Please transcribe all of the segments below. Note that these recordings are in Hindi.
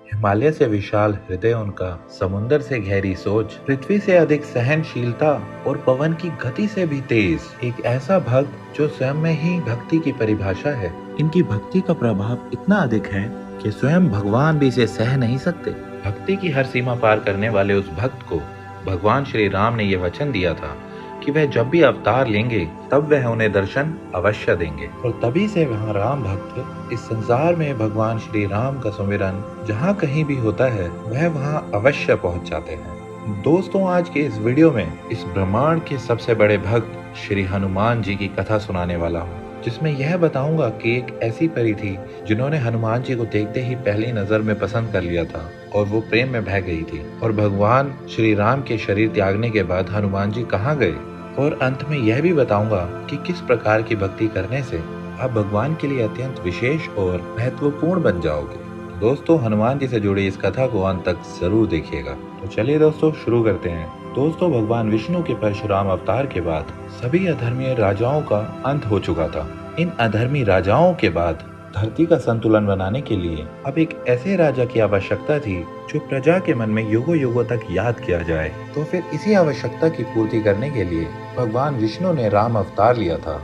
हिमालय से विशाल हृदय उनका, समुंदर से गहरी सोच, पृथ्वी से अधिक सहनशीलता और पवन की गति से भी तेज। एक ऐसा भक्त जो स्वयं में ही भक्ति की परिभाषा है। इनकी भक्ति का प्रभाव इतना अधिक है कि स्वयं भगवान भी इसे सह नहीं सकते। भक्ति की हर सीमा पार करने वाले उस भक्त को भगवान श्री राम ने यह वचन दिया था कि वह जब भी अवतार लेंगे तब वह उन्हें दर्शन अवश्य देंगे। और तभी से वहाँ राम भक्त इस संसार में भगवान श्री राम का सुमिरन जहाँ कहीं भी होता है वह वहाँ अवश्य पहुँच जाते हैं। दोस्तों, आज के इस वीडियो में इस ब्रह्मांड के सबसे बड़े भक्त श्री हनुमान जी की कथा सुनाने वाला हूँ, जिसमें यह बताऊंगा कि एक ऐसी परी थी जिन्होंने हनुमान जी को देखते ही पहली नजर में पसंद कर लिया था और वो प्रेम में बह गई थी। और भगवान श्री राम के शरीर त्यागने के बाद हनुमान जी कहाँ गए, और अंत में यह भी बताऊंगा कि किस प्रकार की भक्ति करने से आप भगवान के लिए अत्यंत विशेष और महत्वपूर्ण बन जाओगे। दोस्तों, हनुमान जी से जुड़ी इस कथा को अंत तक जरूर देखिएगा। तो चलिए दोस्तों, शुरू करते हैं। दोस्तों, भगवान विष्णु के परशुराम अवतार के बाद सभी अधर्मी राजाओं का अंत हो चुका था। इन अधर्मी राजाओं के बाद धरती का संतुलन बनाने के लिए अब एक ऐसे राजा की आवश्यकता थी जो प्रजा के मन में युगों युगों तक याद किया जाए। तो फिर इसी आवश्यकता की पूर्ति करने के लिए भगवान विष्णु ने राम अवतार लिया था।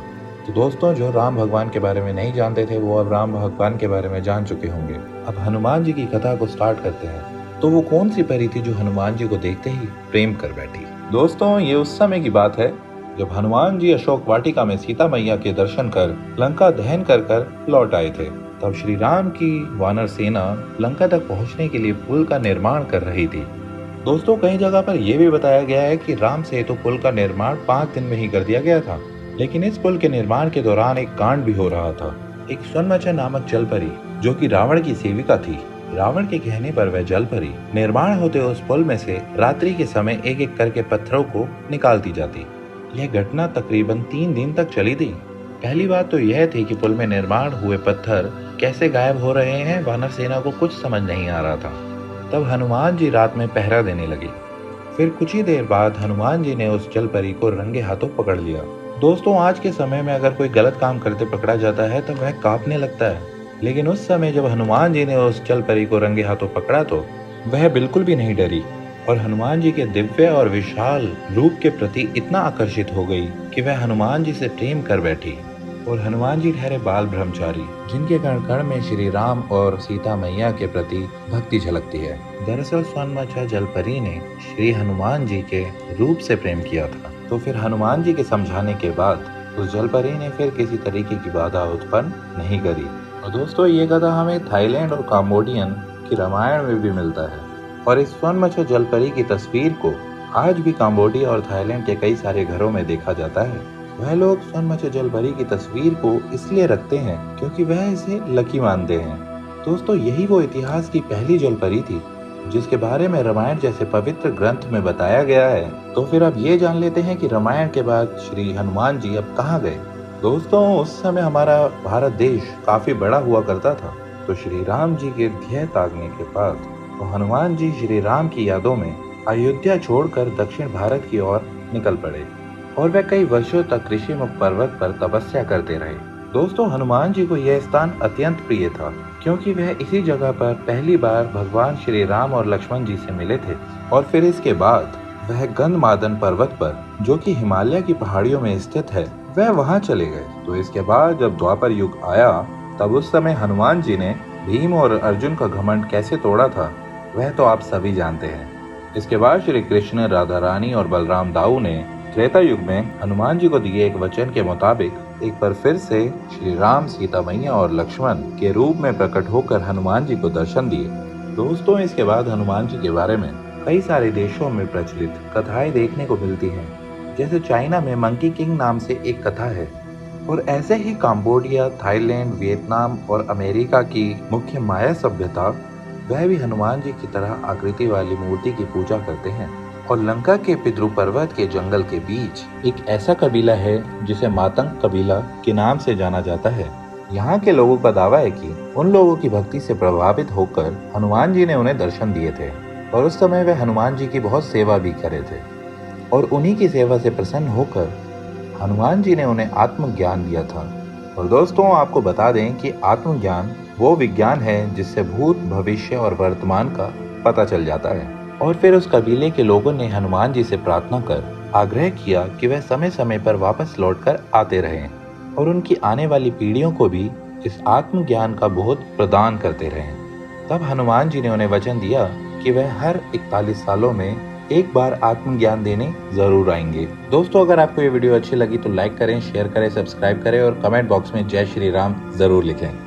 तो दोस्तों, जो राम भगवान के बारे में नहीं जानते थे वो अब राम भगवान के बारे में जान चुके होंगे। अब हनुमान जी की कथा को स्टार्ट करते हैं। तो वो कौन सी परी थी जो हनुमान जी को देखते ही प्रेम कर बैठी? दोस्तों, ये उस समय की बात है जब हनुमान जी अशोक वाटिका में सीता मैया के दर्शन कर लंका दहन कर लौट आए थे। तब श्री राम की वानर सेना लंका तक पहुंचने के लिए पुल का निर्माण कर रही थी। दोस्तों, कई जगह पर यह भी बताया गया है कि राम सेतु पुल का निर्माण 5 दिन में ही कर दिया गया था, लेकिन इस पुल के निर्माण के दौरान एक कांड भी हो रहा था। एक स्वनमचा नामक जलपरी जो कि रावण की सेविका थी, रावण के कहने पर वह जलपरी निर्माण होते उस पुल में से रात्रि के समय एक एक करके पत्थरों को निकालती जाती। यह घटना तकरीबन 3 दिन तक चली थी। पहली बात तो यह थी कि पुल में निर्माण हुए पत्थर कैसे गायब हो रहे हैं, वानर सेना को कुछ समझ नहीं आ रहा था। तब हनुमान जी रात में पहरा देने लगे। फिर कुछ ही देर बाद हनुमान जी ने उस जलपरी को रंगे हाथों पकड़ लिया। दोस्तों, आज के समय में अगर कोई गलत काम करते पकड़ा जाता है तो वह कांपने लगता है, लेकिन उस समय जब हनुमान जी ने उस जलपरी को रंगे हाथों पकड़ा तो वह बिल्कुल भी नहीं डरी और हनुमान जी के दिव्य और विशाल रूप के प्रति इतना आकर्षित हो गई कि वह हनुमान जी से प्रेम कर बैठी। और हनुमान जी ठहरे बाल ब्रह्मचारी, जिनके कण कण में श्री राम और सीता मैया के प्रति भक्ति झलकती है। दरअसल स्वनमचा जलपरी ने श्री हनुमान जी के रूप से प्रेम किया था। तो फिर हनुमान जी के समझाने के बाद उस जलपरी ने फिर किसी तरीके की बाधा उत्पन्न नहीं करी। और दोस्तों, ये कथा हमें थाईलैंड और काम्बोडियन की रामायण में भी मिलता है। और इस स्वनमचा जलपरी की तस्वीर को आज भी काम्बोडिया और थाईलैंड के कई सारे घरों में देखा जाता है। वह लोग स्वनमचा जलपरी की तस्वीर को इसलिए रखते हैं क्योंकि वह इसे लकी मानते हैं। दोस्तों, यही वो इतिहास की पहली जलपरी थी जिसके बारे में रामायण जैसे पवित्र ग्रंथ में बताया गया है। तो फिर अब ये जान लेते हैं कि रामायण के बाद श्री हनुमान जी अब कहाँ गए। दोस्तों, उस समय हमारा भारत देश काफी बड़ा हुआ करता था। तो श्री राम जी के ध्येय ताकने के बाद तो हनुमान जी श्री राम की यादों में अयोध्या छोड़कर दक्षिण भारत की ओर निकल पड़े और वह कई वर्षों तक ऋषिमुख पर्वत पर तपस्या करते रहे। दोस्तों, हनुमान जी को यह स्थान अत्यंत प्रिय था क्योंकि वह इसी जगह पर पहली बार भगवान श्री राम और लक्ष्मण जी से मिले थे। और फिर इसके बाद वह गंधमादन पर्वत पर, जो कि हिमालय की पहाड़ियों में स्थित है, वह वहां चले गए। तो इसके बाद जब द्वापर युग आया तब उस समय हनुमान जी ने भीम और अर्जुन का घमंड कैसे तोड़ा था वह तो आप सभी जानते हैं। इसके बाद श्री कृष्ण, राधा रानी और बलराम दाऊ ने त्रेता युग में हनुमान जी को दिए एक वचन के मुताबिक एक बार फिर से श्री राम, सीता मैया और लक्ष्मण के रूप में प्रकट होकर हनुमान जी को दर्शन दिए। दोस्तों, इसके बाद हनुमान जी के बारे में कई सारे देशों में प्रचलित कथाएं देखने को मिलती हैं। जैसे चाइना में मंकी किंग नाम से एक कथा है, और ऐसे ही काम्बोडिया, थाईलैंड, वियतनाम और अमेरिका की मुख्य माया सभ्यता वह भी हनुमान जी की तरह आकृति वाली मूर्ति की पूजा करते हैं। और लंका के पितृ पर्वत के जंगल के बीच एक ऐसा कबीला है जिसे मातंग कबीला के नाम से जाना जाता है। यहाँ के लोगों का दावा है कि उन लोगों की भक्ति से प्रभावित होकर हनुमान जी ने उन्हें दर्शन दिए थे और उस समय वे हनुमान जी की बहुत सेवा भी करे थे। और उन्हीं की सेवा से प्रसन्न होकर हनुमान जी ने उन्हें आत्मज्ञान दिया था। और दोस्तों, आपको बता दें कि आत्मज्ञान वो विज्ञान है जिससे भूत, भविष्य और वर्तमान का पता चल जाता है। और फिर उस कबीले के लोगों ने हनुमान जी से प्रार्थना कर आग्रह किया कि वह समय समय पर वापस लौटकर आते रहें और उनकी आने वाली पीढ़ियों को भी इस आत्मज्ञान का बोध प्रदान करते रहें। तब हनुमान जी ने उन्हें वचन दिया कि वह हर 41 सालों में एक बार आत्मज्ञान देने जरूर आएंगे। दोस्तों, अगर आपको ये वीडियो अच्छी लगी तो लाइक करें, शेयर करें, सब्सक्राइब करें और कमेंट बॉक्स में जय श्री राम जरूर लिखें।